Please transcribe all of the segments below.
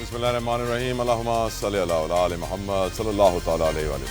Bismillahirrahmanirrahim. Allahumma salli ala ali Muhammad sallallahu ta'ala alayhi wa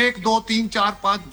1 2 3 4 5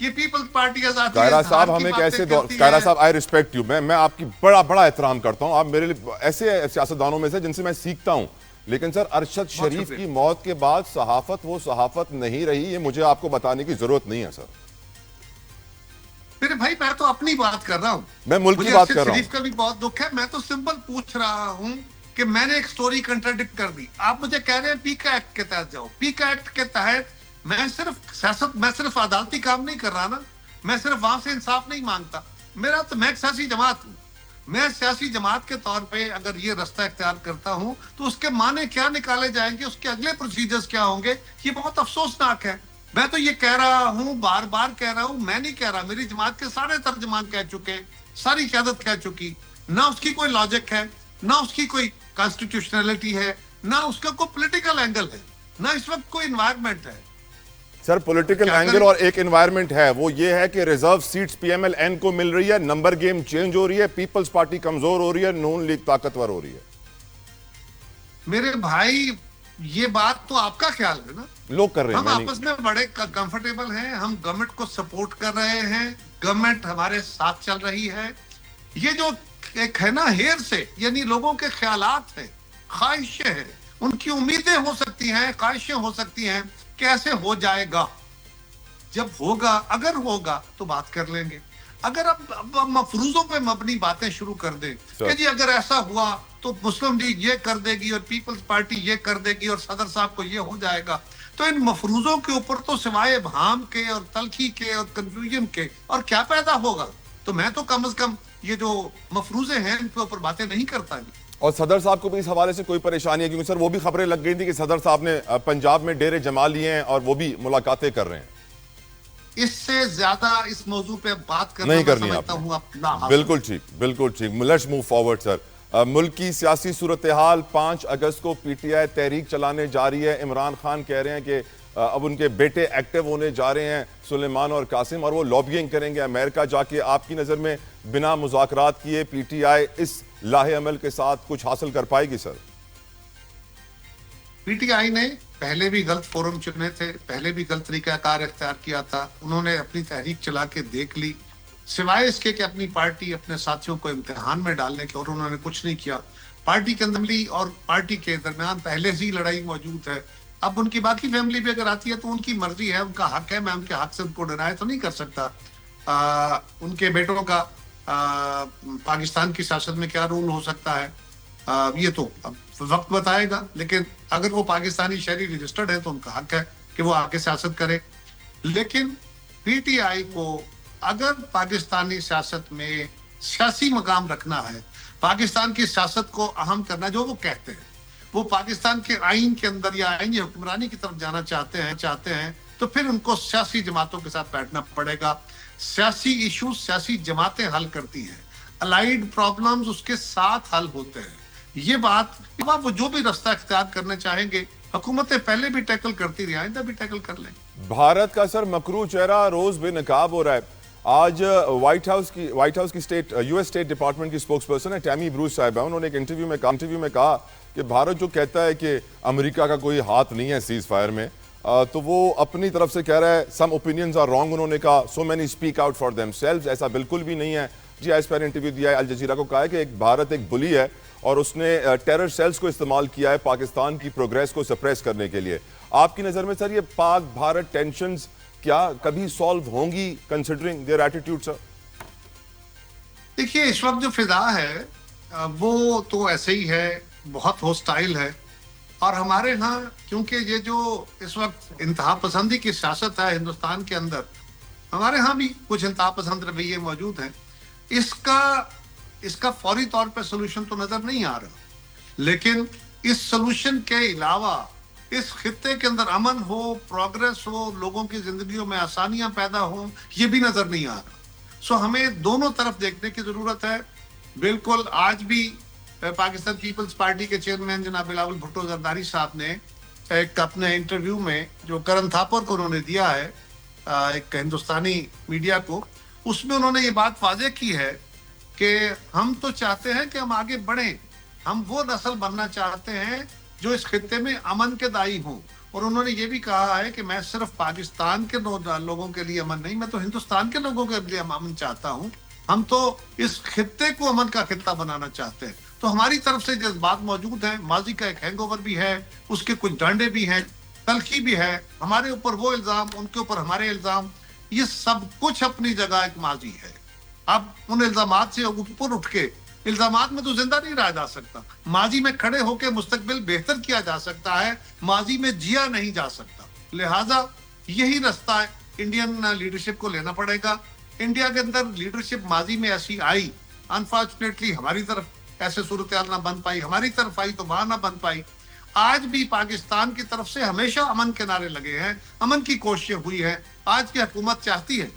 یہ Peoples party آزادی قاہرہ صاحب ہمیں کیسے قاہرہ صاحب آئی ریسپیکٹ یو، میں آپ کی بڑا احترام کرتا ہوں، آپ میرے لیے ایسے سیاستدانوں میں سے جن سے میں سیکھتا ہوں، لیکن سر ارشد شریف کی موت کے بعد صحافت وہ صحافت نہیں رہی، یہ مجھے آپ کو بتانے کی ضرورت نہیں ہے سر۔ میرے بھائی میں تو اپنی بات کر رہا ہوں، میں ملک کی بات کر رہا ہوں۔ شریف کا بھی بہت دکھ ہے، میں تو سمپل پوچھ رہا ہوں کہ میں نے ایک سٹوری کنٹراڈکٹ کر دی، آپ مجھے کہہ رہے ہیں پیکا ایکٹ کے تحت جاؤ۔ پیکا ایکٹ کے تحت میں صرف عدالتی کام نہیں کر رہا نا، میں صرف وہاں سے انصاف نہیں مانگتا، میں ایک سیاسی جماعت ہوں، میں سیاسی جماعت کے طور پہ اگر یہ رستہ اختیار کرتا ہوں تو اس کے معنی کیا نکالے جائیں گے، اس کے اگلے پروسیجرز کیا ہوں گے، یہ بہت افسوسناک ہے۔ میں تو یہ کہہ رہا ہوں، بار بار کہہ رہا ہوں، میں نہیں کہہ رہا، میری جماعت کے سارے ترجمان کہہ چکے، ساری قیادت کہہ چکی، نہ اس کی کوئی لاجک ہے، نہ اس کی کوئی کانسٹیٹیوشنلٹی ہے، نہ اس کا کوئی پولیٹیکل اینگل ہے، نہ اس وقت کوئی انوائرمنٹ ہے۔ سر پولیٹیکل اینگل اور ایک انوائرمنٹ ہے، وہ یہ ہے کہ ریزرو سیٹس پی ایم ایل این کو مل رہی ہے، نمبر گیم چینج ہو رہی ہے، پیپلز پارٹی کمزور ہو رہی ہے، نون لیگ طاقتور ہو رہی ہے۔ میرے بھائی یہ بات تو آپ کا خیال ہے نا، لوگ کر رہے ہیں، ہم آپس میں بڑے کمفرٹیبل ہیں، ہم گورنمنٹ کو سپورٹ کر رہے ہیں، گورنمنٹ ہمارے ساتھ چل رہی ہے۔ یہ جو ایک ہے نا ہیر سے، یعنی لوگوں کے خیالات ہیں، خواہشیں ہیں، ان کی امیدیں ہو سکتی ہیں، خواہشیں ہو سکتی ہیں کہ ایسے ہو جائے گا، جب ہوگا، اگر ہوگا تو بات کر لیں گے۔ اگر اب مفروضوں پہ مبنی باتیں شروع کر دیں کہ جی اگر ایسا ہوا تو مسلم لیگ یہ کر دے گی اور پیپلز پارٹی یہ کر دے گی اور صدر صاحب کو یہ ہو جائے گا، تو ان مفروضوں کے اوپر تو سوائے ابہام کے اور تلخی کے اور کنفیوژن کے اور کیا پیدا ہوگا؟ تو میں تو کم از کم یہ جو مفروضے ہیں ان کے اوپر باتیں نہیں کرتا گی۔ اور صدر صاحب کو بھی اس حوالے سے کوئی پریشانی ہے؟ کیونکہ سر وہ بھی خبریں لگ گئی تھی کہ صدر صاحب نے پنجاب میں ڈیرے جما لیے ہیں اور وہ بھی ملاقاتیں کر رہے ہیں۔ اس سے زیادہ اس موضوع پہ بات کرنا نہیں میں کرنی سمجھتا ہوں اپنا بالکل ٹھیک، لیٹس موو فارورڈ سر۔ ملک کی سیاسی صورتحال 5 اگست کو پی ٹی آئی تحریک چلانے جا رہی ہے، عمران خان کہہ رہے ہیں کہ اب ان کے بیٹے ایکٹیو ہونے جا رہے ہیں، سلیمان اور قاسم، اور وہ لابینگ کریں گے امریکہ جا کے۔ آپ کی نظر میں بنا مذاکرات کیے پی ٹی آئی اس لاہے عمل کے ساتھ کچھ حاصل کر پائے گی سر؟ پی ٹی آئی نے پہلے بھی غلط فورم چنے تھے، پہلے بھی غلط طریقہ کار اختیار کیا تھا، انہوں نے اپنی تحریک چلا کے دیکھ لی، سوائے اس کے کہ اپنی پارٹی اپنے ساتھیوں کو امتحان میں ڈالنے کے، اور انہوں نے کچھ نہیں کیا۔ پارٹی کے اندر اور پارٹی کے درمیان پہلے سے ہی لڑائی موجود ہے، اب ان کی باقی فیملی بھی اگر آتی ہے تو ان کی مرضی ہے، ان کا حق ہے، میں ان کے حق سے ان کو ڈینائی تو نہیں کر سکتا۔ ان کے بیٹوں کا پاکستان کی سیاست میں کیا رول ہو سکتا ہے یہ تو اب وقت بتائے گا، لیکن اگر وہ پاکستانی شہری رجسٹرڈ ہے تو ان کا حق ہے کہ وہ آگے سیاست کرے۔ لیکن پی ٹی آئی کو اگر پاکستانی سیاست میں سیاسی مقام رکھنا ہے، پاکستان کی سیاست کو اہم کرنا، جو وہ کہتے ہیں وہ پاکستان کے آئین کے اندر یا آئینی حکمرانی کی طرف جانا چاہتے ہیں تو پھر ان کو سیاسی جماعتوں کے ساتھ بیٹھنا پڑے گا۔ سیاسی ایشوز سیاسی جماعتیں حل کرتی ہیں، الائیڈ پرابلمز اس کے ساتھ حل ہوتے ہیں۔ یہ بات وہ جو بھی رستہ اختیار کرنا چاہیں گے، حکومتیں پہلے بھی ٹیکل کرتی رہی، آئندہ بھی ٹیکل کر لیں۔ بھارت کا سر مکروہ چہرہ روز بے نقاب ہو رہا ہے۔ آج وائٹ ہاؤس کی یو ایس اسٹیٹ ڈپارٹمنٹ کی سپوکس پرسن ہے ٹیمی بروس صاحبہ، انہوں نے ایک انٹرویو میں کہا کہ بھارت جو کہتا ہے کہ امریکہ کا کوئی ہاتھ نہیں ہے سیز فائر میں، تو وہ اپنی طرف سے کہہ رہا ہے سم اوپینینز آر رانگ، انہوں نے کہا so many speak out for them selves, ایسا بالکل بھی نہیں ہے۔ جی آئی ایس پی انٹرویو دیا ہے، الجزیرہ کو کہا ہے کہ بھارت ایک بلی ہے اور اس نے ٹیرر سیلز کو استعمال کیا ہے پاکستان کی پروگریس کو سپریس کرنے کے لیے۔ آپ کی نظر میں سر یہ پاک بھارت ٹینشنز کیا کبھی سالو ہوں گی کنسیڈرنگ دیئر ایٹیٹیوڈ سر؟ دیکھیے اس وقت جو فضا ہے وہ تو ایسے ہی ہے، بہت ہوسٹائل ہے، اور ہمارے ہاں کیونکہ یہ جو اس وقت انتہا پسندی کی سیاست ہے ہندوستان کے اندر، ہمارے ہاں بھی کچھ انتہا پسند رویے موجود ہیں، اس کا فوری طور پہ سلوشن تو نظر نہیں آ رہا، لیکن اس سلوشن کے علاوہ اس خطے کے اندر امن ہو، پروگریس ہو، لوگوں کی زندگیوں میں آسانیاں پیدا ہوں، یہ بھی نظر نہیں آ رہا۔ سو ہمیں دونوں طرف دیکھنے کی ضرورت ہے۔ بالکل آج بھی پاکستان پیپلز پارٹی کے چیئرمین جناب بلاول بھٹو زرداری صاحب نے ایک اپنے انٹرویو میں جو کرن تھاپر کو انہوں نے دیا ہے ایک ہندوستانی میڈیا کو، اس میں انہوں نے یہ بات واضح کی ہے کہ ہم تو چاہتے ہیں کہ ہم آگے بڑھیں، ہم وہ نسل بننا چاہتے ہیں جو اس خطے میں امن کے دائی ہوں، اور انہوں نے یہ بھی کہا ہے کہ میں صرف پاکستان کے لوگوں کے لیے امن نہیں، میں تو ہندوستان کے لوگوں کے لیے امن چاہتا ہوں. ہم تو اس خطے کو امن کا خطہ بنانا چاہتے ہیں. تو ہماری طرف سے جذبات موجود ہیں. ماضی کا ایک ہینگ اوور بھی ہے، اس کے کچھ ڈانڈے بھی ہیں، تلخی بھی ہے. ہمارے اوپر وہ الزام، ان کے اوپر ہمارے الزام، یہ سب کچھ اپنی جگہ ایک ماضی ہے. اب ان الزامات سے اوپر اٹھ کے، الزامات میں تو زندہ نہیں رہا جا سکتا. ماضی میں کھڑے ہو کے مستقبل بہتر کیا جا سکتا ہے، ماضی میں جیا نہیں جا سکتا. لہٰذا یہی رستہ ہے انڈین لیڈرشپ کو لینا پڑے گا. انڈیا کے اندر لیڈرشپ ماضی میں ایسی آئی، انفارچونیٹلی ہماری طرف ایسے صورتحال نہ بن پائی، ہماری طرف آئی تو وہاں نہ بن پائی. آج بھی پاکستان کی طرف سے ہمیشہ امن کے نعرے لگے ہیں، امن کی کوششیں ہوئی ہیں. آج کی حکومت چاہتی ہے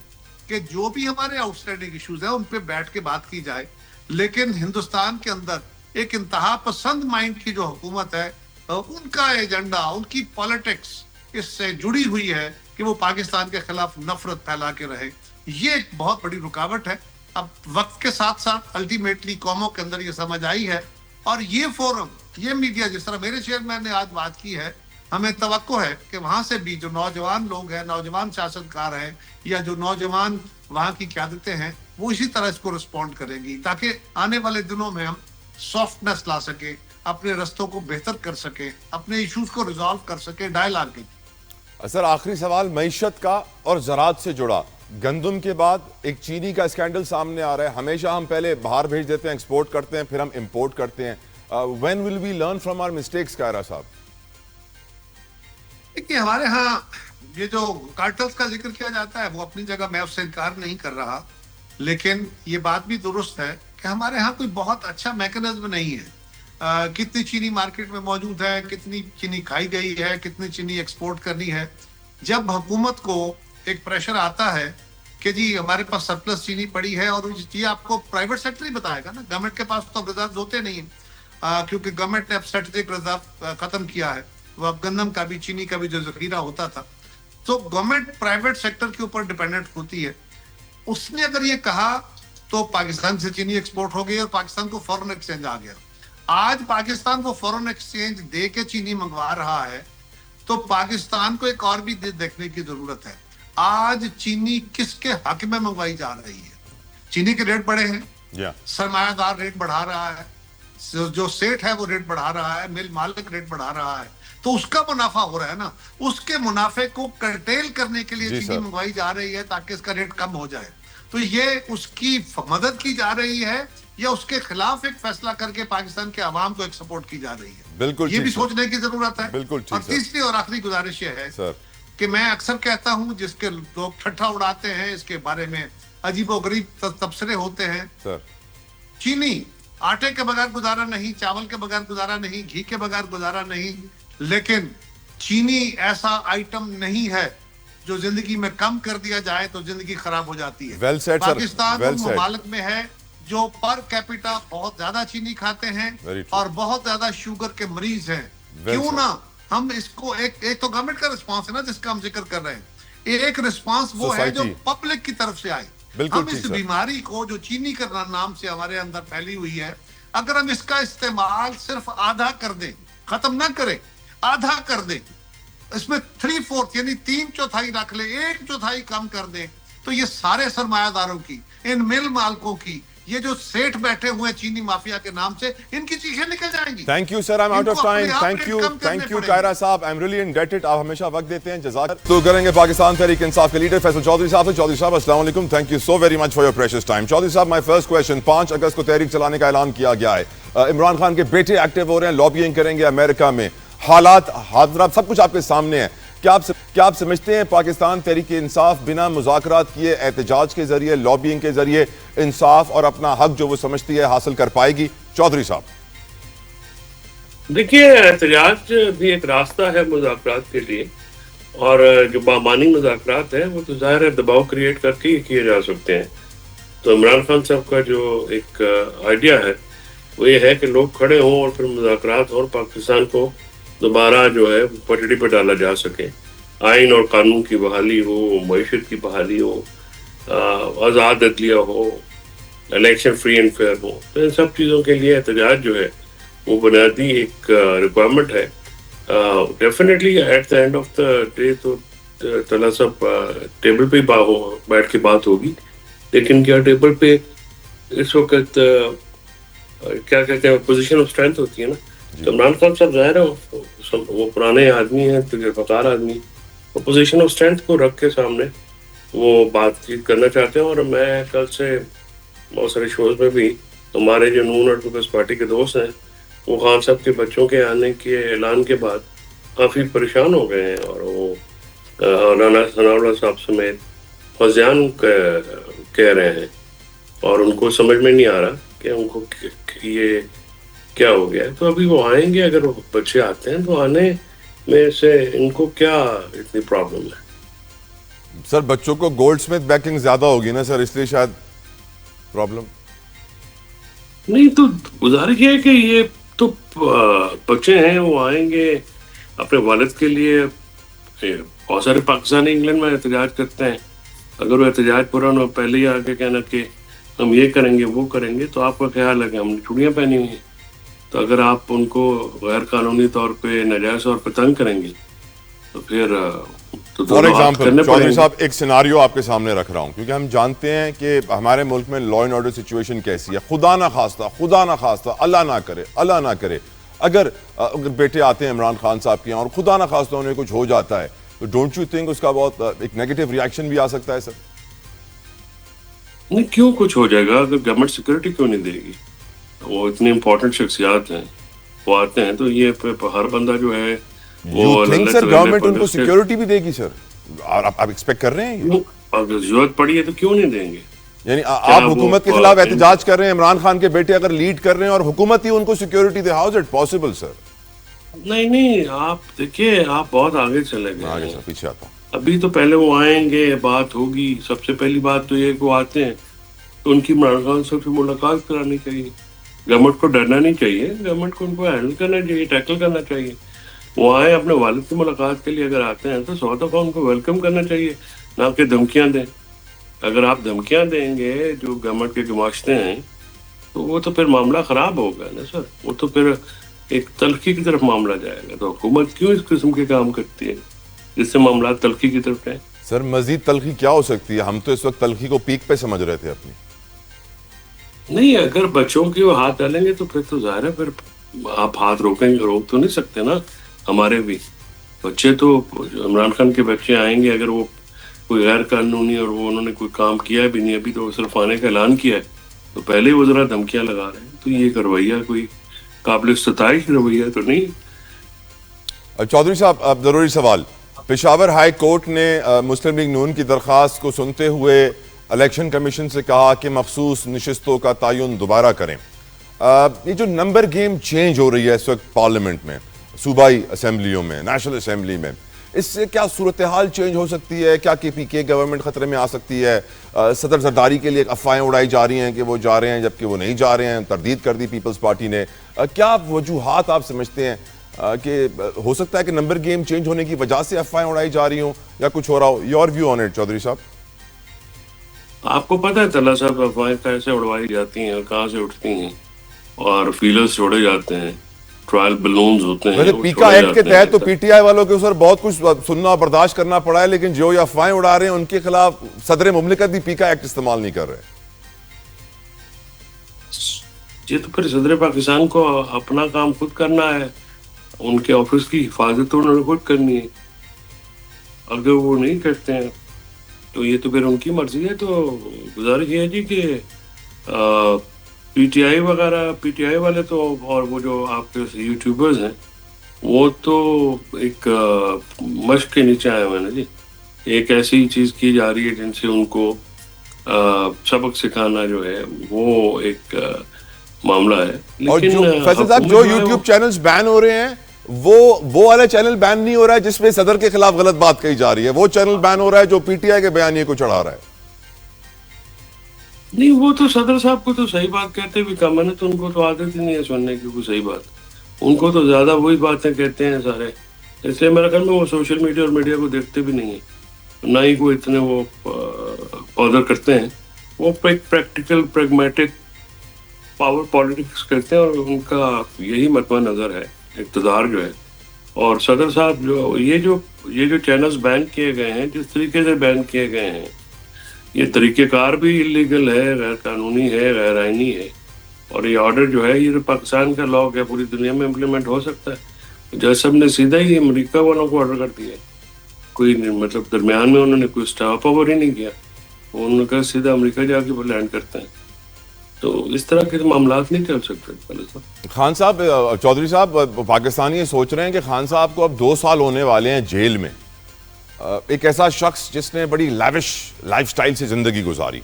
کہ جو بھی ہمارے آؤٹ اسٹینڈنگ ایشوز ہیں ان پہ بیٹھ کے بات کی جائے. لیکن ہندوستان کے اندر ایک انتہا پسند مائنڈ کی جو حکومت ہے، ان کا ایجنڈا، ان کی پالیٹکس اس سے جڑی ہوئی ہے کہ وہ پاکستان کے خلاف نفرت پھیلا کے رہے. یہ ایک بہت بڑی رکاوٹ ہے. اب وقت کے ساتھ ساتھ الٹیمیٹلی قوموں کے اندر یہ سمجھ آئی ہے، اور یہ فورم، یہ میڈیا، جس طرح میرے چیئرمین نے آج بات کی ہے، ہمیں توقع ہے کہ وہاں سے بھی جو نوجوان لوگ ہیں، نوجوان سیاستکار ہیں، یا جو نوجوان وہاں کی قیادتیں ہیں، وہ اسی طرح اس کو رسپونڈ کریں گی، تاکہ آنے والے دنوں میں ہم سافٹنس لا سکیں، اپنے رستوں کو بہتر کر سکیں، اپنے ایشوز کو ریزالو کر سکیں ڈائیلاگ کے. سر آخری سوال معیشت کا اور زراعت سے جڑا. گندم کے بعد ایک چینی کا اسکینڈل سامنے آ رہا ہے. ہمیشہ ہم پہلے باہر بھیج دیتے ہیں، ایکسپورٹ کرتے ہیں، پھر ہم امپورٹ کرتے ہیں. when will we learn from our mistakes, Kaira صاحب؟ دیکھیے، ہمارے ہاں یہ جو کارٹلز کا ذکر کیا جاتا ہے، وہ اپنی جگہ میں اس سے انکار نہیں کر رہا، لیکن یہ بات بھی درست ہے کہ ہمارے ہاں کوئی بہت اچھا میکانزم نہیں ہے. کتنی چینی مارکیٹ میں موجود ہے، کتنی چینی کھائی گئی ہے، کتنی چینی ایکسپورٹ کرنی ہے. جب حکومت کو ایک پریشر آتا ہے کہ جی ہمارے پاس سرپلس چینی پڑی ہے، اور یہ آپ کو پرائیویٹ سیکٹر ہی بتائے گا نا، گورنمنٹ کے پاس تو ریزروز ہوتے نہیں ہیں، کیونکہ گورنمنٹ نے اب اسٹریٹجک ریزرو ختم کیا ہے. وہ اب گندم کا بھی، چینی کا بھی جو ذخیرہ ہوتا تھا، تو گورنمنٹ پرائیویٹ سیکٹر کے اوپر ڈیپینڈنٹ ہوتی ہے. اس نے اگر یہ کہا تو پاکستان سے چینی ایکسپورٹ ہو گئی اور پاکستان کو فورن ایکسچینج آ گیا. آج پاکستان کو فورن ایکسچینج دے کے چینی منگوا رہا ہے، تو پاکستان کو ایک اور بھی دیکھنے کی ضرورت ہے. آج چینی کس کے حق میں منگوائی جا رہی ہے؟ چینی کے ریٹ بڑے ہیں، سرمایہ دار ریٹ بڑھا رہا ہے، جو سیٹ ہے وہ ریٹ بڑھا رہا ہے، مل مالک ریٹ بڑھا رہا ہے، تو اس کا منافع ہو رہا ہے نا. اس کے منافع کو کرٹیل کرنے کے لیے چینی منگوائی جا رہی ہے تاکہ اس کا ریٹ کم ہو جائے. تو یہ اس کی مدد کی جا رہی ہے یا اس کے خلاف ایک فیصلہ کر کے پاکستان کے عوام کو ایک سپورٹ کی جا رہی ہے؟ بالکل یہ بھی سوچنے کی ضرورت ہے. اور تیسری اور آخری گزارش یہ ہے کہ میں اکثر کہتا ہوں، جس کے لوگ ٹھٹھا اڑاتے ہیں، اس کے بارے میں عجیب و غریب تبصرے ہوتے ہیں، چینی آٹے کے بغیر گزارا نہیں، چاول کے بغیر گزارا نہیں، گھی کے بغیر گزارا نہیں، لیکن چینی ایسا آئٹم نہیں ہے جو زندگی میں کم کر دیا جائے تو زندگی خراب ہو جاتی ہے. پاکستان ان ممالک میں ہے جو پر کیپیٹا بہت زیادہ چینی کھاتے ہیں اور بہت زیادہ شوگر کے مریض ہیں. کیوں نہ ہم اس کو ایک تو گورنمنٹ کا رسپانس ہے نا جس کا ہم ذکر کر رہے ہیں، ایک رسپانس وہ ہے جو پبلک کی طرف سے آئے. ہم اس بیماری کو جو چینی کا نام سے ہمارے اندر پھیلی ہوئی ہے، اگر ہم اس کا استعمال صرف آدھا کر دیں، ختم نہ کریں، آدھا کر دیں، اس میں 3/4 یعنی 3/4 رکھ لیں، 1/4 کم کر دیں، تو یہ سارے سرمایہ داروں کی، ان مل مالکوں کی، یہ جو سیٹ بیٹھے ہوئے چینی مافیا کے نام سے، ان کی چیخیں نکل جائیں گی. Thank you sir, I'm out of time. Thank you Kaira صاحب، I'm really indebted. آپ ہمیشہ وقت دیتے ہیں، جزاک. تو کریں گے پاکستان تحریک انصاف کے لیڈر فیصل چودھری صاحب سے. چودھری صاحب السلام علیکم، thank you so very much for your precious time. Chaudhry صاحب، مائی فرسٹ کویشچن، 5 اگست کو تحریک چلانے کا اعلان کیا گیا ہے. عمران خان کے بیٹے ایکٹیو ہو رہے ہیں، لابینگ کریں گے امریکہ میں. حالات حاضرات سب کچھ آپ کے سامنے ہے. کیا آپ سمجھتے ہیں پاکستان تحریک انصاف بنا مذاکرات کیے، احتجاج کے ذریعے، لابینگ کے ذریعے انصاف اور اپنا حق جو وہ سمجھتی ہے حاصل کر پائے گی؟ چودھری صاحب. دیکھیے، احتجاج بھی ایک راستہ ہے مذاکرات کے لیے، اور جو بامانی مذاکرات ہیں وہ تو ظاہر ہے دباؤ کریٹ کر کے ہی کیے جا سکتے ہیں. تو عمران خان صاحب کا جو ایک آئیڈیا ہے وہ یہ ہے کہ لوگ کھڑے ہوں اور پھر مذاکرات اور پاکستان کو دوبارہ جو ہے پٹڑی پہ ڈالا جا سکے. آئین اور قانون کی بحالی ہو، معیشت کی بحالی ہو، آزاد عدلیہ ہو، الیکشن فری اینڈ فیئر ہو. تو ان سب چیزوں کے لیے احتجاج جو ہے وہ بنیادی ایک ریکوائرمنٹ ہے. Definitely at the end of the day تو تلا سب ٹیبل پہ بیٹھ کے بات ہوگی، لیکن کیا ٹیبل پہ اس وقت کیا کہتے ہیں پوزیشن آف اسٹرینتھ ہوتی ہے نا. تو عمران خان صاحب ظاہر ہے وہ پرانے آدمی ہیں، تجربہ کار آدمی، وہ پوزیشن آف اسٹرینتھ کو رکھ کے سامنے وہ بات چیت کرنا چاہتے ہیں. اور میں کل سے بہت سارے شوز میں بھی ہمارے جو نون اور پیپلز پارٹی کے دوست ہیں وہ خان صاحب کے بچوں کے آنے کے اعلان کے بعد کافی پریشان ہو گئے ہیں، اور وہ رانا ثناء اللہ صاحب سمیت فضیان کہہ رہے ہیں، اور ان کو سمجھ میں نہیں آ رہا کہ ان کو یہ کیا ہو گیا ہے. تو ابھی وہ آئیں گے، اگر وہ بچے آتے ہیں تو آنے میں سے ان کو کیا اتنی پرابلم ہے. سر بچوں کو گولڈ سمتھ بیکنگ زیادہ ہوگی نا سر، اس لیے شاید پرابلم نہیں. تو گزارش یہ ہے کہ یہ تو بچے ہیں، وہ آئیں گے اپنے والد کے لیے. بہت سارے پاکستانی انگلینڈ میں احتجاج کرتے ہیں، اگر وہ احتجاج پورا نہ پہلے ہی آگے کہنا کہ ہم یہ کریں گے وہ کریں گے، تو آپ کا خیال ہے کہ ہم نے چوڑیاں پہنی ہوئی ہیں، تو اگر آپ ان کو غیر قانونی طور پہ ناجائز طور پہ تنگ کریں گے تو پھر فار ایگزامپل چودھری صاحب ایک سیناریو آپ کے سامنے رکھ رہا ہوں، کیونکہ ہم جانتے ہیں کہ ہمارے ملک میں لا اینڈ آرڈر سچویشن کیسی ہے. خدا نہ خواستہ اللہ نہ کرے اگر بیٹے آتے ہیں عمران خان صاحب کے یہاں اور خدا نہ خواستہ انہیں کچھ ہو جاتا ہے، تو ڈونٹ یو تھنک اس کا بہت ایک نیگیٹو ریاکشن بھی آ سکتا ہے سر؟ نہیں، کیوں کچھ ہو جائے گا؟ اگر گورنمنٹ سیکورٹی کیوں نہیں دے گی؟ وہ اتنی امپورٹنٹ شخصیات ہیں، وہ آتے ہیں تو یہ ہر بندہ جو ہے یو تھنک سر گورنمنٹ ان کو سیکورٹی بھی دے گی سر؟ آپ ایکسپیکٹ کر رہے ہیں؟ اگر ضرورت پڑی ہے تو کیوں نہیں دیں گے؟ یعنی آپ حکومت کے خلاف احتجاج کر رہے ہیں، عمران خان کے بیٹے اگر لیڈ کر رہے ہیں اور حکومت ہی ان کو سیکورٹی دے، how is it possible sir? نہیں، آپ دیکھیے آپ بہت آگے چلے گئے. آگے سر پیچھے آتا ہوں. ابھی تو پہلے وہ آئیں گے، بات ہوگی. سب سے پہلی بات تو یہ کہ وہ آتے ہیں تو ان کی عمران خان صاحب سے ملاقات کرانی چاہیے. گورنمنٹ کو ڈرنا نہیں چاہیے، گورنمنٹ کو ان کو ہینڈل کرنا چاہیے، ٹیکل کرنا چاہیے. وہ آئیں اپنے والد کی ملاقات کے لیے اگر آتے ہیں تو 100 دفعہ ان کو ویلکم کرنا چاہیے، نہ کہ دھمکیاں دیں. اگر آپ دھمکیاں دیں گے جو گورنمنٹ کے گماشتے ہیں تو وہ تو پھر معاملہ خراب ہوگا نا سر. وہ تو پھر ایک تلخی کی طرف معاملہ جائے گا. تو حکومت کیوں اس قسم کے کام کرتی ہے جس سے معاملات تلخی کی طرف ہیں؟ سر مزید تلخی کیا ہو سکتی ہے؟ ہم تو اس وقت تلخی کو پیک پہ سمجھ رہے تھے اپنی. نہیں، اگر بچوں کی وہ ہاتھ ڈالیں گے تو پھر تو ظاہر ہے پھر آپ ہاتھ روک تو نہیں سکتے نا. ہمارے بھی بچے تو عمران خان کے بچے آئیں گے، اگر وہ کوئی غیر قانونی اور وہ انہوں نے کوئی کام کیا ہے بھی نہیں، ابھی تو صرف آنے کا اعلان کیا ہے، تو پہلے ہی وہ ذرا دھمکیاں لگا رہے ہیں. تو یہ رویہ کوئی قابل ستائش رویہ تو نہیں. چودھری صاحب اب ضروری سوال، پشاور ہائی کورٹ نے مسلم لیگ نون کی درخواست کو سنتے ہوئے الیکشن کمیشن سے کہا کہ مخصوص نشستوں کا تعین دوبارہ کریں. یہ جو نمبر گیم چینج ہو رہی ہے اس وقت پارلیمنٹ میں، صوبائی اسمبلیوں میں، نیشنل اسمبلی میں، اس سے کیا صورتحال چینج ہو سکتی ہے؟ کیا کے پی کے گورنمنٹ خطرے میں آ سکتی ہے؟ صدر زرداری کے لیے افواہیں اڑائی جا رہی ہیں کہ وہ جا رہے ہیں جبکہ وہ نہیں جا رہے ہیں، تردید کر دی پیپلز پارٹی نے. کیا وجوہات آپ سمجھتے ہیں کہ ہو سکتا ہے کہ نمبر گیم چینج ہونے کی وجہ سے افواہیں اڑائی جا رہی ہوں یا کچھ ہو رہا ہو؟ Your view on it Chaudhary صاحب. آپ کو پتہ ہے طلعہ صاحب افواہیں کیسے اڑوائی جاتی ہیں اور کہاں سے اٹھتی ہیں، اور فیلرز چھوڑے جاتے ہیں، ٹرائل بلونز ہوتے ہیں. پیکا ایکٹ کے تحت تو پی ٹی آئی والوں کے اوپر بہت کچھ سننا اور برداشت کرنا پڑا ہے، لیکن جو یہ افواہیں اڑا رہے ہیں ان کے خلاف صدر مملکت بھی پیکا ایکٹ استعمال نہیں کر رہے. یہ تو پھر صدر پاکستان کو اپنا کام خود کرنا ہے، ان کے آفس کی حفاظت انہوں نے خود کرنی ہے. اگر وہ نہیں کرتے ہیں تو یہ تو پھر ان کی مرضی ہے. تو گزارش یہ ہے جی کہ پی ٹی آئی وغیرہ، پی ٹی آئی والے تو، اور وہ جو آپ کے یوٹیوبرز ہیں وہ تو ایک مشق کے نیچے آئے ہوئے نا جی. ایک ایسی چیز کی جا رہی ہے جن سے ان کو سبق سکھانا جو ہے وہ ایک معاملہ ہے. اور جو فیصل صاحب جو یوٹیوب چینلز بین ہو رہے ہیں وہ والا چینل بین نہیں ہو رہا ہے جس میں صدر کے خلاف غلط بات کہی جا رہی ہے، وہ چینل بین ہو رہا ہے جو پی ٹی آئی کے بیانیے کو چڑھا رہا ہے. نہیں، وہ تو صدر صاحب کو تو صحیح بات کہتے بھی کم ہے نا، تو ان کو تو عادت ہی نہیں ہے سننے کی کوئی صحیح بات. ان کو تو زیادہ وہی باتیں کہتے ہیں سارے، اس لیے میرا خیال میں وہ سوشل میڈیا اور میڈیا کو دیکھتے بھی نہیں ہیں، نہ ہی کوئی اتنے وہ آڈر کرتے ہیں. وہ ایک پریکٹیکل پریگمیٹک پاور پالیٹکس کرتے ہیں، اور ان کا یہی مطمع نظر ہے اقتدار جو ہے اور صدر صاحب یہ جو چینلز بین کیے گئے ہیں، جس طریقے سے بین کیے گئے ہیں، یہ طریقہ کار بھی انلیگل ہے، غیر قانونی ہے، غیر آئینی ہے. اور یہ آرڈر جو ہے یہ پاکستان کا لاء ہے، پوری دنیا میں امپلیمنٹ ہو سکتا ہے. جج صاحب نے سیدھا ہی امریکہ والوں کو آرڈر کر دیا ہے، کوئی مطلب درمیان میں انہوں نے کوئی اسٹاپ اوور ہی نہیں کیا. انہوں نے کہا سیدھا امریکہ جا کے لینڈ کرتے ہیں. تو اس طرح کے معاملات نہیں چل سکتے. خان صاحب، چودھری صاحب، پاکستانی یہ سوچ رہے ہیں کہ خان صاحب کو اب 2 سال ہونے والے ہیں جیل میں. ایک ایسا شخص جس نے بڑی لیوش لائف سٹائل سے زندگی گزاری،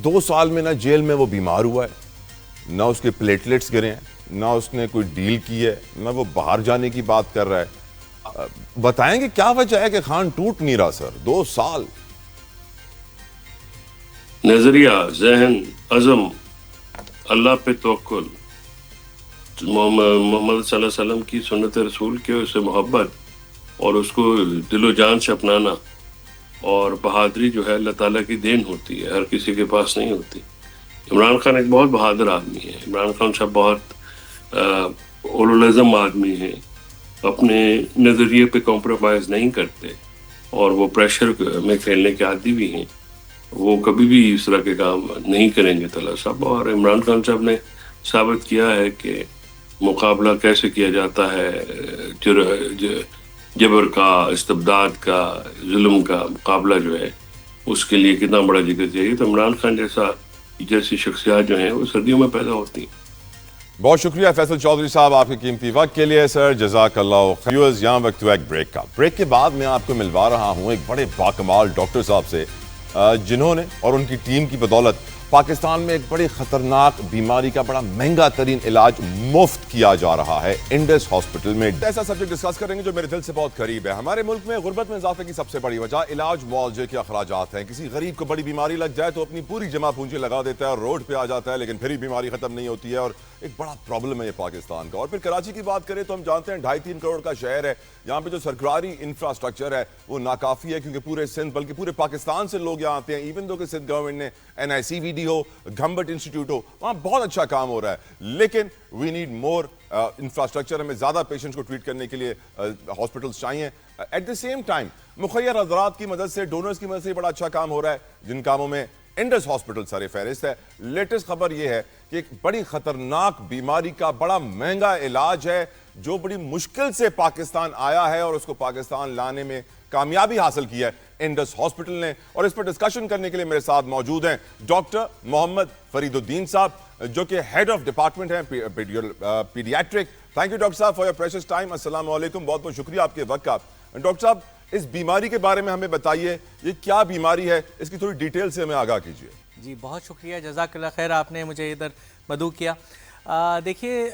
2 سال میں نہ جیل میں وہ بیمار ہوا ہے، نہ اس کے پلیٹلیٹس گرے ہیں، نہ اس نے کوئی ڈیل کی ہے، نہ وہ باہر جانے کی بات کر رہا ہے. بتائیں کہ کیا وجہ ہے کہ خان ٹوٹ نہیں رہا سر 2 سال؟ نظریہ، ذہن، عزم، اللہ پہ توکل، محمد صلی اللہ علیہ وسلم کی سنت رسول کے اس سے محبت اور اس کو دل و جان سے اپنانا، اور بہادری جو ہے اللہ تعالیٰ کی دین ہوتی ہے، ہر کسی کے پاس نہیں ہوتی. عمران خان ایک بہت بہادر آدمی ہے. عمران خان صاحب بہت اولوالعزم آدمی ہیں، اپنے نظریے پہ کمپرومائز نہیں کرتے، اور وہ پریشر میں کھیلنے کے عادی بھی ہیں. وہ کبھی بھی اس طرح کے کام نہیں کریں گے طلعت صاحب. اور عمران خان صاحب نے ثابت کیا ہے کہ مقابلہ کیسے کیا جاتا ہے جبر کا، استبداد کا، ظلم کا مقابلہ جو ہے، اس کے لیے کتنا بڑا جگر چاہیے. تو عمران خان جیسی شخصیات جو ہیں وہ صدیوں میں پیدا ہوتی ہیں. بہت شکریہ فیصل چودھری صاحب آپ کے قیمتی وقت کے لیے. سر جزاک اللہ خیر. ویورز، یہاں وقت ہوا ایک بریک کا. بریک کے بعد میں آپ کو ملوا رہا ہوں ایک بڑے باکمال ڈاکٹر صاحب سے، جنہوں نے اور ان کی ٹیم کی بدولت پاکستان میں ایک بڑی خطرناک بیماری کا بڑا مہنگا ترین علاج مفت کیا جا رہا ہے انڈس ہاسپٹل میں. ایسا سبجیکٹ ڈسکس کریں گے جو میرے دل سے بہت قریب ہے. ہمارے ملک میں غربت میں اضافے کی سب سے بڑی وجہ علاج معالجے کے اخراجات ہیں. کسی غریب کو بڑی بیماری لگ جائے تو اپنی پوری جمع پونجی لگا دیتا ہے اور روڈ پہ آ جاتا ہے، لیکن پھر ہی بیماری ختم نہیں ہوتی ہے، اور ایک بڑا پرابلم ہے یہ پاکستان کا. اور پھر کراچی کی بات کریں تو ہم جانتے ہیں 2.5-3 کروڑ کا شہر ہے. یہاں پہ جو سرکاری انفراسٹرکچر ہے وہ ناکافی ہے، کیونکہ پورے سندھ بلکہ پورے پاکستان سے لوگ یہاں آتے ہیں. ایون دو کہ سندھ گورنمنٹ نے NICVD ہو، گھمبٹ انسٹیٹیوٹ ہو، وہاں بہت اچھا کام ہو رہا ہے، لیکن وی نیڈ مور انفراسٹرکچر. ہمیں زیادہ پیشنٹس کو ٹریٹ کرنے کے لیے ہاسپٹلس چاہیے. ایٹ دی سیم ٹائم مخیر حضرات کی مدد سے، ڈونرز کی مدد سے بڑا اچھا کام ہو رہا ہے، جن کاموں میں انڈس ہاسپٹل سر فہرست ہے. لیٹسٹ خبر یہ ہے کہ ایک بڑی خطرناک بیماری کا بڑا مہنگا علاج ہے جو بڑی مشکل سے پاکستان آیا ہے، اور اس کو پاکستان لانے میں کامیابی حاصل کی ہے انڈس ہاسپٹل نے. اور اس پر ڈسکشن کرنے کے لیے میرے ساتھ موجود ہیں ڈاکٹر محمد فرید الدین صاحب، جو کہ ہیڈ آف ڈپارٹمنٹ ہیں پیڈیاٹرک. تھینک یو ڈاکٹر صاحب فار یور پریشیس ٹائم. السلام علیکم، بہت بہت شکریہ آپ کے وقت کا. ڈاکٹر صاحب، اس بیماری کے بارے میں ہمیں بتائیے، یہ کیا بیماری ہے، اس کی تھوڑی ڈیٹیل سے ہمیں آگاہ کیجیے. جی بہت شکریہ، جزاک اللہ خیر، آپ نے مجھے ادھر مدعو کیا. دیکھیے،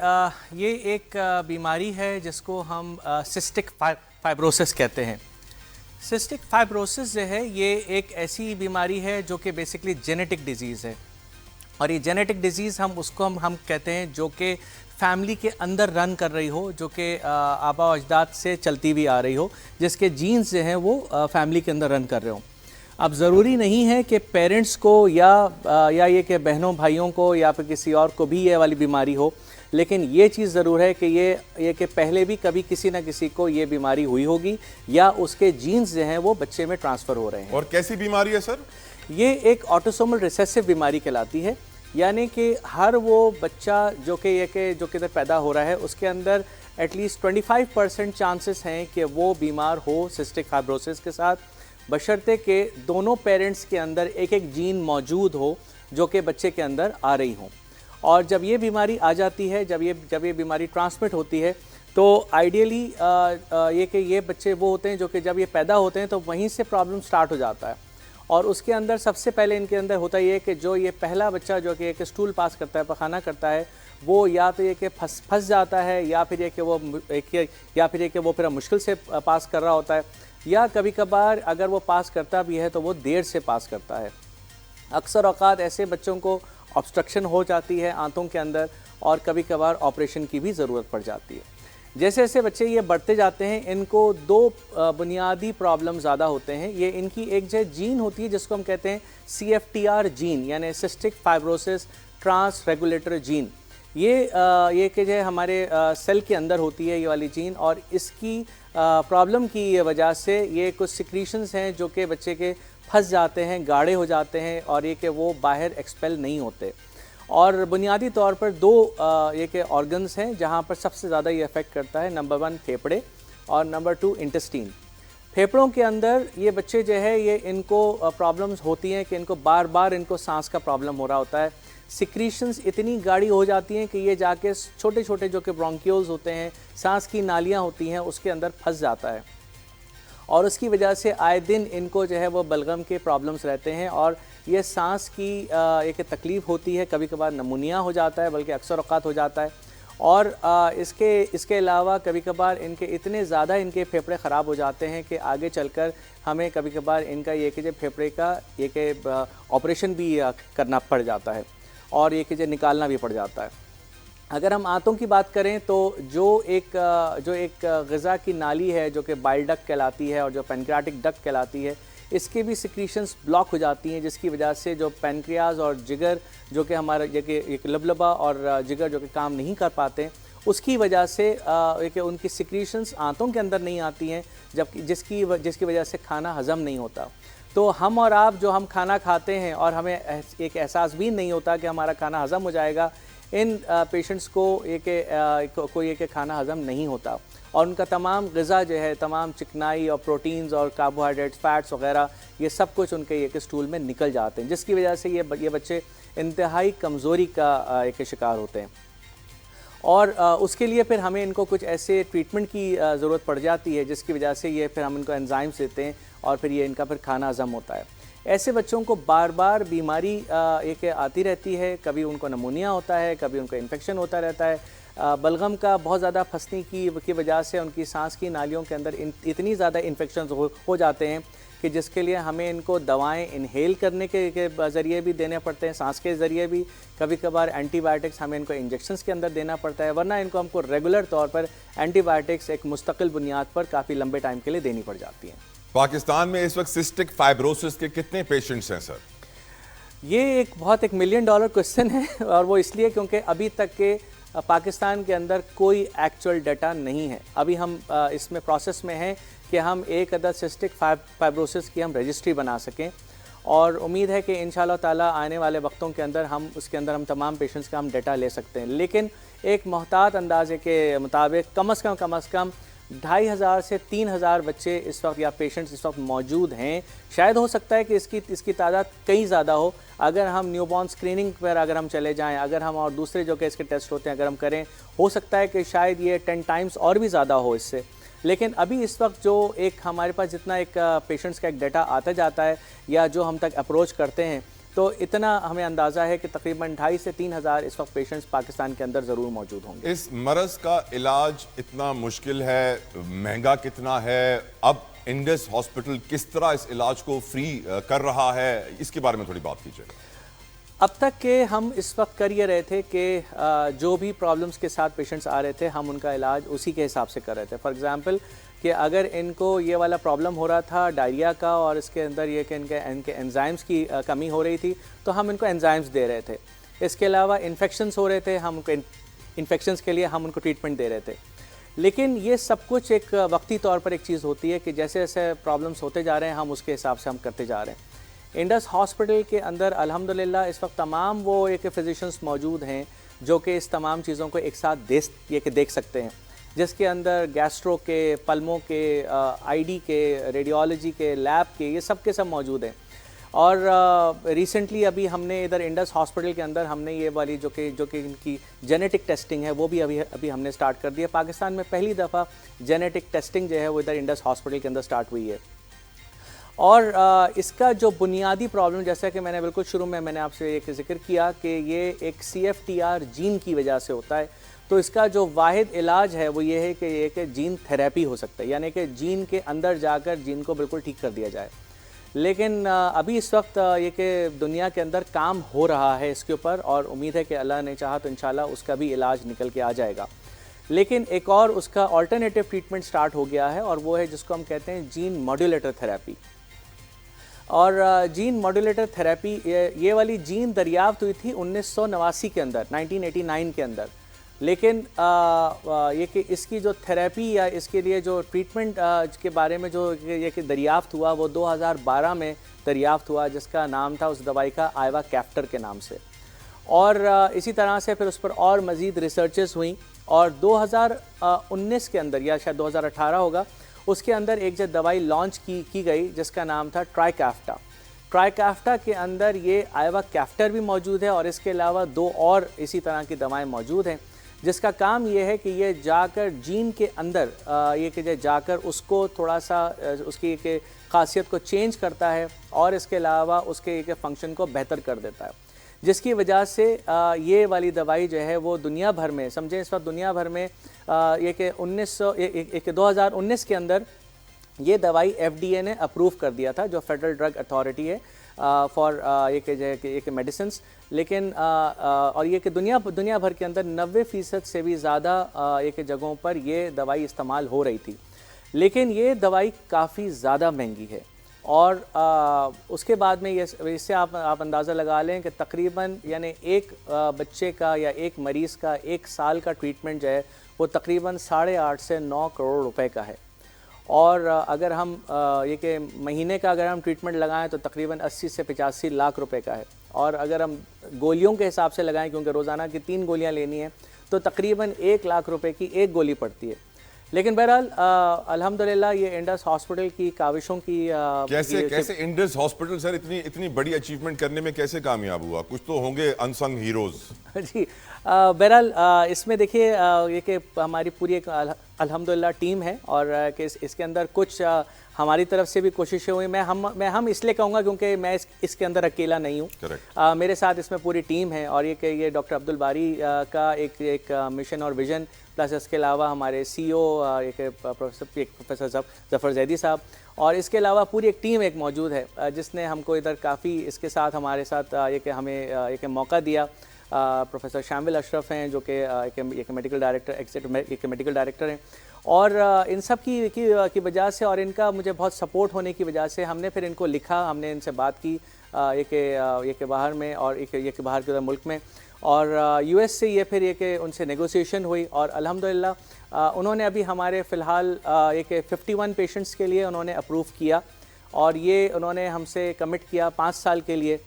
یہ ایک بیماری ہے جس کو ہم سسٹک فائبروسس کہتے ہیں. سسٹک فائبروسس جو ہے یہ ایک ایسی بیماری ہے جو کہ بیسکلی جینیٹک ڈیزیز ہے، اور یہ جینیٹک ڈیزیز اس کو ہم کہتے ہیں جو کہ فیملی کے اندر رن کر رہی ہو، جو کہ آبا و اجداد سے چلتی بھی آ رہی ہو، جس کے جینز جو ہیں وہ فیملی کے اندر رن کر رہے ہوں. اب ضروری نہیں ہے کہ پیرنٹس کو یا یہ کہ بہنوں بھائیوں کو یا پھر کسی اور کو بھی یہ والی بیماری ہو، لیکن یہ چیز ضرور ہے کہ یہ کہ پہلے بھی کبھی کسی نہ کسی کو یہ بیماری ہوئی ہوگی، یا اس کے جینز جو ہیں وہ بچے میں ٹرانسفر ہو رہے ہیں. اور کیسی بیماری ہے سر؟ یہ ایک آٹوسومل ریسیسو بیماری کہلاتی ہے. یعنی کہ ہر وہ بچہ جو کہ ادھر پیدا ہو رہا ہے، اس کے اندر ایٹ لیسٹ 25% چانسز ہیں کہ وہ بیمار ہو سسٹک فائبروسس کے ساتھ، بشرطے کہ دونوں پیرنٹس کے اندر ایک ایک جین موجود ہو جو کہ بچے کے اندر آ رہی ہوں. اور جب یہ بیماری آ جاتی ہے، جب یہ بیماری ٹرانسمٹ ہوتی ہے، تو آئیڈیلی یہ کہ یہ بچے وہ ہوتے ہیں جو کہ جب یہ پیدا ہوتے ہیں تو وہیں سے پرابلم سٹارٹ ہو جاتا ہے. اور اس کے اندر سب سے پہلے ان کے اندر ہوتا یہ کہ جو یہ پہلا بچہ جو کہ ایک اسٹول پاس کرتا ہے، پخانہ کرتا ہے، وہ یا تو یہ کہ پھنس جاتا ہے، یا پھر یہ کہ وہ پھر مشکل سے پاس کر رہا ہوتا ہے، یا کبھی کبھار اگر وہ پاس کرتا بھی ہے تو وہ دیر سے پاس کرتا ہے. اکثر اوقات ایسے بچوں کو آبسٹرکشن ہو جاتی ہے آنتوں کے اندر، اور کبھی کبھار آپریشن کی بھی ضرورت پڑ جاتی ہے. جیسے جیسے بچے یہ بڑھتے جاتے ہیں، ان کو 2 بنیادی پرابلم زیادہ ہوتے ہیں. یہ ان کی ایک جو جین ہوتی ہے جس کو ہم کہتے ہیں CFTR جین، یعنی cystic fibrosis trans regulator gene. یہ کہ جو ہے ہمارے سیل کے اندر ہوتی ہے یہ والی جین، اور اس کی پرابلم کی وجہ سے یہ کچھ سیکریشنز ہیں جو کہ بچے کے پھنس جاتے ہیں، گاڑھے ہو جاتے ہیں، اور یہ کہ وہ باہر ایکسپیل نہیں ہوتے. اور بنیادی طور پر دو یہ کہ آرگنز ہیں جہاں پر سب سے زیادہ یہ افیکٹ کرتا ہے. نمبر 1 پھیپھڑے اور نمبر 2 انٹسٹین. پھیپھڑوں کے اندر یہ بچے جو ہے یہ ان کو پرابلمز ہوتی ہیں کہ ان کو بار بار ان کو سانس کا پرابلم ہو رہا ہوتا ہے. سیکریشنز اتنی گاڑھی ہو جاتی ہیں کہ یہ جا کے چھوٹے چھوٹے جو کہ برونکیولز ہوتے ہیں، سانس کی نالیاں ہوتی ہیں، اس کے اندر پھنس جاتا ہے، اور اس کی وجہ سے آئے دن ان کو جو ہے وہ بلغم کے پرابلمز رہتے ہیں، اور یہ سانس کی ایک تکلیف ہوتی ہے. کبھی کبھار نمونیا ہو جاتا ہے، بلکہ اکثر اوقات ہو جاتا ہے. اور اس کے علاوہ کبھی کبھار ان کے اتنے زیادہ ان کے پھیپھڑے خراب ہو جاتے ہیں کہ آگے چل کر ہمیں کبھی کبھار ان کا یہ کہ جو پھیپھڑے کا یہ کہ آپریشن بھی کرنا پڑ جاتا ہے، اور یہ کہ جو نکالنا بھی پڑ جاتا ہے. اگر ہم آنتوں کی بات کریں تو جو ایک غذا کی نالی ہے جو کہ بائل ڈکٹ کہلاتی ہے اور جو پینکریاٹک ڈکٹ کہلاتی ہے، اس کے بھی سیکریشنز بلاک ہو جاتی ہیں، جس کی وجہ سے جو پینکریاز اور جگر جو کہ ہمارا ایک لبلبا اور جگر جو کہ کام نہیں کر پاتے، اس کی وجہ سے کہ ان کی سیکریشنز آنتوں کے اندر نہیں آتی ہیں، جبکہ جس کی وجہ سے کھانا ہضم نہیں ہوتا. تو ہم اور آپ جو ہم کھانا کھاتے ہیں اور ہمیں ایک احساس بھی نہیں ہوتا کہ ہمارا کھانا ہضم ہو جائے گا، ان پیشنٹس کو یہ کہ کھانا ہضم نہیں ہوتا، اور ان کا تمام غذا جو ہے، تمام چکنائی اور پروٹینز اور کاربوہائیڈریٹس، فیٹس وغیرہ، یہ سب کچھ ان کے ایک اسٹول میں نکل جاتے ہیں، جس کی وجہ سے یہ بچے انتہائی کمزوری کا ایک شکار ہوتے ہیں. اور اس کے لیے پھر ہمیں ان کو کچھ ایسے ٹریٹمنٹ کی ضرورت پڑ جاتی ہے، جس کی وجہ سے یہ پھر ہم ان کو انزائمس دیتے ہیں، اور پھر یہ ان کا پھر کھانا ہضم ہوتا ہے. ایسے بچوں کو بار بار بیماری ایک آتی رہتی ہے، کبھی ان کو نمونیا ہوتا ہے، کبھی ان کو انفیکشن ہوتا رہتا ہے. بلغم کا بہت زیادہ پھنسنے کی وجہ سے ان کی سانس کی نالیوں کے اندر اتنی زیادہ انفیکشنز ہو جاتے ہیں کہ جس کے لیے ہمیں ان کو دوائیں انہیل کرنے کے ذریعے بھی دینے پڑتے ہیں، سانس کے ذریعے بھی. کبھی کبھار اینٹی بائیوٹکس ہمیں ان کو انجیکشنز کے اندر دینا پڑتا ہے، ورنہ ان کو ہم کو ریگولر طور پر اینٹی بائیوٹکس ایک مستقل بنیاد پر کافی لمبے ٹائم کے لیے دینی پڑ جاتی ہیں. پاکستان میں اس وقت سسٹک فائبروسس کے کتنے پیشنٹس ہیں سر؟ یہ ایک $1 ملین کوسچن ہے، اور وہ اس لیے کیونکہ ابھی تک کے پاکستان کے اندر کوئی ایکچوئل ڈیٹا نہیں ہے. ابھی ہم اس میں پروسیس میں ہیں کہ ہم ایک عدد سسٹک فائبروسس کی ہم رجسٹری بنا سکیں، اور امید ہے کہ انشاءاللہ تعالیٰ آنے والے وقتوں کے اندر اس کے اندر ہم تمام پیشنٹس کا ہم ڈیٹا لے سکتے ہیں. لیکن ایک محتاط اندازے کے مطابق کم از کم 2500 سے 3000 بچے اس وقت یا پیشنٹس اس وقت موجود ہیں. شاید ہو سکتا ہے کہ اس کی تعداد کئی زیادہ ہو. اگر ہم نیو بورن اسکریننگ پر اگر ہم چلے جائیں، اگر ہم اور دوسرے جو کہ اس کے ٹیسٹ ہوتے ہیں اگر ہم کریں، ہو سکتا ہے کہ شاید یہ 10 ٹائمز اور بھی زیادہ ہو اس سے. لیکن ابھی اس وقت جو ایک ہمارے پاس جتنا ایک پیشنٹس کا ایک ڈیٹا آتا جاتا ہے یا جو ہم تک اپروچ کرتے ہیں، تو اتنا ہمیں اندازہ ہے کہ تقریباً 2500 سے 3000 اس وقت پیشنٹس پاکستان کے اندر ضرور موجود ہوں گے. اس مرض کا علاج اتنا مشکل ہے، مہنگا کتنا ہے؟ اب انڈس ہاسپٹل کس طرح اس علاج کو فری کر رہا ہے، اس کے بارے میں تھوڑی بات کیجیے. اب تک کہ ہم اس وقت کر یہ رہے تھے کہ جو بھی پرابلمس کے ساتھ پیشنٹس آ رہے تھے ہم ان کا علاج اسی کے حساب سے کر رہے تھے. فار ایگزامپل کہ اگر ان کو یہ والا پرابلم ہو رہا تھا ڈائریا کا، اور اس کے اندر یہ کہ ان کے انزائمس کی کمی ہو رہی تھی، تو ہم ان کو انزائمس دے رہے تھے. اس کے علاوہ انفیکشنز ہو رہے تھے، ہم ان کو انفیکشنز کے لیے ہم ان کو ٹریٹمنٹ دے رہے تھے. لیکن یہ سب کچھ ایک وقتی طور پر ایک چیز ہوتی ہے کہ جیسے جیسے پرابلمس ہوتے جا رہے ہیں ہم اس کے حساب سے ہم کرتے جا رہے ہیں. انڈس ہاسپٹل کے اندر الحمدللہ اس وقت تمام وہ ایک فزیشنز موجود ہیں جو کہ اس تمام چیزوں کو ایک ساتھ دیکھ سکتے ہیں، جس کے اندر گیسٹرو کے، پلموں کے، آئی ڈی کے، ریڈیولوجی کے، لیب کے، یہ سب کے سب موجود ہیں. اور ریسنٹلی ابھی ہم نے ادھر انڈس ہاسپٹل کے اندر ہم نے یہ والی جو کہ ان کی جینیٹک ٹیسٹنگ ہے وہ بھی ابھی ہم نے سٹارٹ کر دی ہے. پاکستان میں پہلی دفعہ جینیٹک ٹیسٹنگ جو ہے وہ ادھر انڈس ہاسپٹل کے اندر سٹارٹ ہوئی ہے. اور اس کا جو بنیادی پرابلم، جیسا کہ میں نے بالکل شروع میں نے آپ سے ایک ذکر کیا کہ یہ ایک CFTR جین کی وجہ سے ہوتا ہے، تو اس کا جو واحد علاج ہے وہ یہ ہے کہ یہ کہ جین تھیراپی ہو سکتا ہے، یعنی کہ جین کے اندر جا کر جین کو بالکل ٹھیک کر دیا جائے. لیکن ابھی اس وقت یہ کہ دنیا کے اندر کام ہو رہا ہے اس کے اوپر، اور امید ہے کہ اللہ نے چاہا تو انشاءاللہ اس کا بھی علاج نکل کے آ جائے گا. لیکن ایک اور اس کا آلٹرنیٹیو ٹریٹمنٹ سٹارٹ ہو گیا ہے، اور وہ ہے جس کو ہم کہتے ہیں جین ماڈولیٹر تھیراپی. اور جین ماڈولیٹر تھراپی یہ والی جین دریافت ہوئی تھی 1989 کے اندر، 1989 کے اندر، لیکن یہ کہ اس کی جو تھراپی یا اس کے لیے جو ٹریٹمنٹ کے بارے میں جو یہ کہ دریافت ہوا وہ 2012 میں دریافت ہوا، جس کا نام تھا اس دوائی کا آئیوا کیفٹر کے نام سے. اور اسی طرح سے پھر اس پر اور مزید ریسرچز ہوئیں، اور 2019 کے اندر یا شاید 2018 ہوگا، اس کے اندر ایک جو دوائی لانچ کی گئی جس کا نام تھا ٹرائیکافٹا. ٹرائیکافٹا کے اندر یہ آئیوا کیفٹر بھی موجود ہے، اور اس کے علاوہ 2 اور اسی طرح کی دوائیں موجود ہیں، جس کا کام یہ ہے کہ یہ جا کر جین کے اندر یہ کہ جا کر اس کو تھوڑا سا اس کی کہ خاصیت کو چینج کرتا ہے، اور اس کے علاوہ اس کے ایک فنکشن کو بہتر کر دیتا ہے، جس کی وجہ سے یہ والی دوائی جو ہے وہ دنیا بھر میں سمجھیں اس وقت دنیا بھر میں یہ کہ 2019 کے اندر یہ دوائی FDA نے اپروو کر دیا تھا، جو فیڈرل ڈرگ اتھارٹی ہے فار یہ کہ میڈیسنس. لیکن اور یہ کہ دنیا بھر کے اندر 90% سے بھی زیادہ یہ کہ جگہوں پر یہ دوائی استعمال ہو رہی تھی، لیکن یہ دوائی کافی زیادہ مہنگی ہے. اور اس کے بعد میں اس سے آپ اندازہ لگا لیں کہ تقریباً یعنی ایک بچے کا یا ایک مریض کا 1 سال کا ٹریٹمنٹ جو ہے وہ تقریباً 8.5 سے 9 کروڑ روپے کا ہے. اور اگر ہم یہ کہ مہینے کا اگر ہم ٹریٹمنٹ لگائیں تو تقریباً 80 سے 85 لاکھ روپے کا ہے. اور اگر ہم گولیوں کے حساب سے لگائیں، کیونکہ روزانہ کی 3 گولیاں لینی ہیں، تو تقریباً 1 لاکھ روپے کی ایک گولی پڑتی ہے. لیکن بہرحال الحمدللہ یہ انڈس ہاسپٹل کی کاوشوں کی کیسے انڈس ہاسپٹل سر اتنی بڑی اچیومنٹ کرنے میں کیسے کامیاب ہوا؟ کچھ تو ہوں گے انسنگ ہیروز. جی بہرحال اس میں دیکھیے یہ کہ ہماری پوری ایک الحمدللہ ٹیم ہے، اور کہ اس کے اندر کچھ ہماری طرف سے بھی کوششیں ہوئی. میں ہم اس لیے کہوں گا کیونکہ میں اس کے اندر اکیلا نہیں ہوں. میرے ساتھ اس میں پوری ٹیم ہے، اور یہ کہ یہ ڈاکٹر عبدالباری کا ایک مشن اور ویژن، پلس اس کے علاوہ ہمارے CEO پروفیسر ظفر زیدی صاحب، اور اس کے علاوہ پوری ایک ٹیم ایک موجود ہے جس نے ہم کو ادھر کافی اس کے ساتھ ہمارے ساتھ یہ کہ ہمیں ایک موقع دیا. پروفیسر شامل اشرف ہیں جو کہ ایک میڈیکل ڈائریکٹر ہیں، اور ان سب کی وجہ سے اور ان کا مجھے بہت سپورٹ ہونے کی وجہ سے ہم نے پھر ان کو لکھا، ہم نے ان سے بات کی یہ کہ باہر میں اور یہ کہ باہر کے ملک میں، اور US سے یہ پھر یہ کہ ان سے نیگوسیشن ہوئی، اور الحمدللہ انہوں نے ابھی ہمارے فی الحال یہ کہ 51 پیشنٹس کے لیے انہوں نے اپروو کیا، اور یہ انہوں نے ہم سے کمٹ کیا 5 سال کے لیے.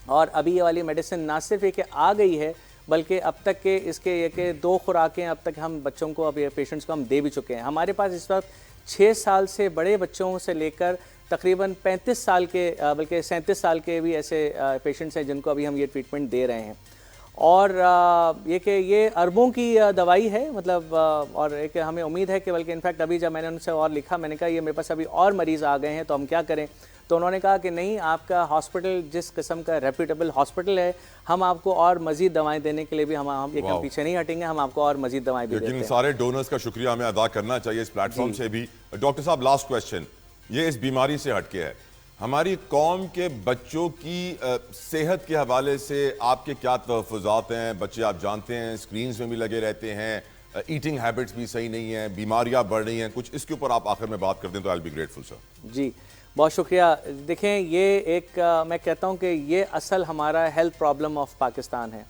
اور ابھی یہ والی میڈیسن نہ صرف یہ کہ آ گئی ہے، بلکہ اب تک کے اس کے یہ کہ 2 خوراکیں اب تک ہم بچوں کو اب پیشنٹس کو ہم دے بھی چکے ہیں. ہمارے پاس اس وقت 6 سال سے بڑے بچوں سے لے کر تقریباً 35 سال کے بلکہ 37 سال کے بھی ایسے پیشنٹس ہیں جن کو ابھی ہم یہ ٹریٹمنٹ دے رہے ہیں. اور یہ کہ یہ اربوں کی دوائی ہے مطلب، اور ایک ہمیں امید ہے کہ بلکہ انفیکٹ ابھی جب میں نے ان سے اور لکھا، میں نے کہا یہ میرے پاس ابھی اور مریض آ گئے ہیں تو ہم کیا کریں؟ تو انہوں نے کہا کہ نہیں، آپ کا ہاسپٹل جس قسم کا ریپیوٹیبل ہاسپٹل ہے، ہم آپ کو اور مزید دوائیں دینے کے لیے بھی ہم پیچھے نہیں ہٹیں گے، ہم آپ کو اور مزید دوائیں بھی دیتے ہیں. لیکن سارے ڈونرز کا شکریہ ہمیں ادا کرنا چاہیے اس پلیٹ فارم سے بھی. ڈاکٹر صاحب لاسٹ کویسچن، یہ اس بیماری سے ہٹ کے ہے، ہماری قوم کے بچوں کی صحت کے حوالے سے آپ کے کیا تحفظات ہیں؟ بچے آپ جانتے ہیں اسکرینز میں بھی لگے رہتے ہیں، ایٹنگ ہیبٹس بھی صحیح نہیں ہیں، بیماریاں بڑھ رہی ہیں، کچھ اس کے اوپر آپ آخر میں بات کر دیں تو آئی ول بی گریٹفل سر. جی بہت شکریہ. دیکھیں یہ ایک میں کہتا ہوں کہ یہ اصل ہمارا ہیلتھ پرابلم آف پاکستان ہے،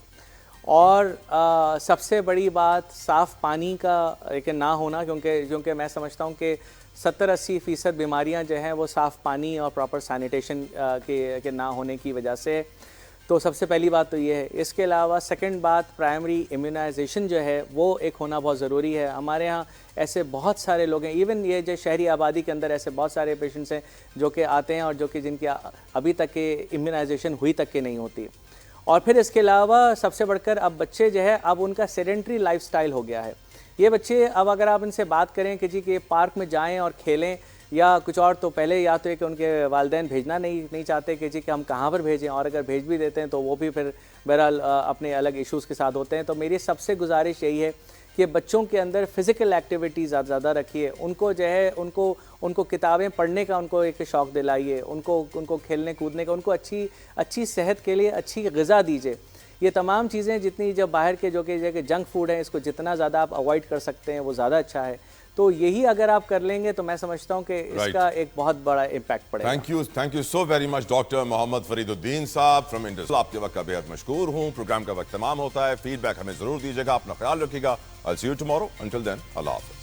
اور سب سے بڑی بات صاف پانی کا ایک نہ ہونا، کیونکہ میں سمجھتا ہوں کہ 70-80% بیماریاں جو ہیں وہ صاف پانی اور پراپر سینیٹیشن کے نہ ہونے کی وجہ سے. تو سب سے پہلی بات تو یہ ہے. اس کے علاوہ سیکنڈ بات پرائمری امیونائزیشن جو ہے وہ ایک ہونا بہت ضروری ہے. ہمارے ہاں ایسے بہت سارے لوگ ہیں، ایون یہ جو شہری آبادی کے اندر ایسے بہت سارے پیشنٹس ہیں جو کہ آتے ہیں اور جو کہ جن کی ابھی تک کے امیونائزیشن ہوئی تک کے نہیں ہوتی. اور پھر اس کے علاوہ سب سے بڑھ کر اب بچے جو ہے اب ان کا سیڈنٹری لائف سٹائل ہو گیا ہے. یہ بچے اب اگر آپ ان سے بات کریں کہ جی کہ پارک میں جائیں اور کھیلیں یا کچھ اور، تو پہلے یا تو یہ کہ ان کے والدین بھیجنا نہیں چاہتے کہ جی کہ ہم کہاں پر بھیجیں، اور اگر بھیج بھی دیتے ہیں تو وہ بھی پھر بہرحال اپنے الگ ایشوز کے ساتھ ہوتے ہیں. تو میری سب سے گزارش یہی ہے کہ بچوں کے اندر فزیکل ایکٹیویٹی زیادہ رکھیے. ان کو جو ہے ان کو کتابیں پڑھنے کا ان کو ایک شوق دلائیے، ان کو کھیلنے کودنے کا، ان کو اچھی صحت کے لیے اچھی غذا دیجیے. یہ تمام چیزیں جتنی جو باہر کے جو کہ جنک فوڈ ہیں، اس کو جتنا زیادہ آپ اوائڈ کر سکتے ہیں وہ زیادہ اچھا ہے. تو تو یہی اگر آپ کر لیں گے تو میں سمجھتا ہوں کہ اس کا ایک بہت بڑا امپیکٹ پڑے گا. Thank you so very much doctor Mohammad Farid uddin صاحب فرام انڈس. آپ کے وقت کا بہت مشکور ہوں. پروگرام کا وقت تمام ہوتا ہے. فیڈ بیک ہمیں ضرور دیجیے گا. اپنا خیال رکھیے گا. I'll see you tomorrow. Until then, اللہ حافظ.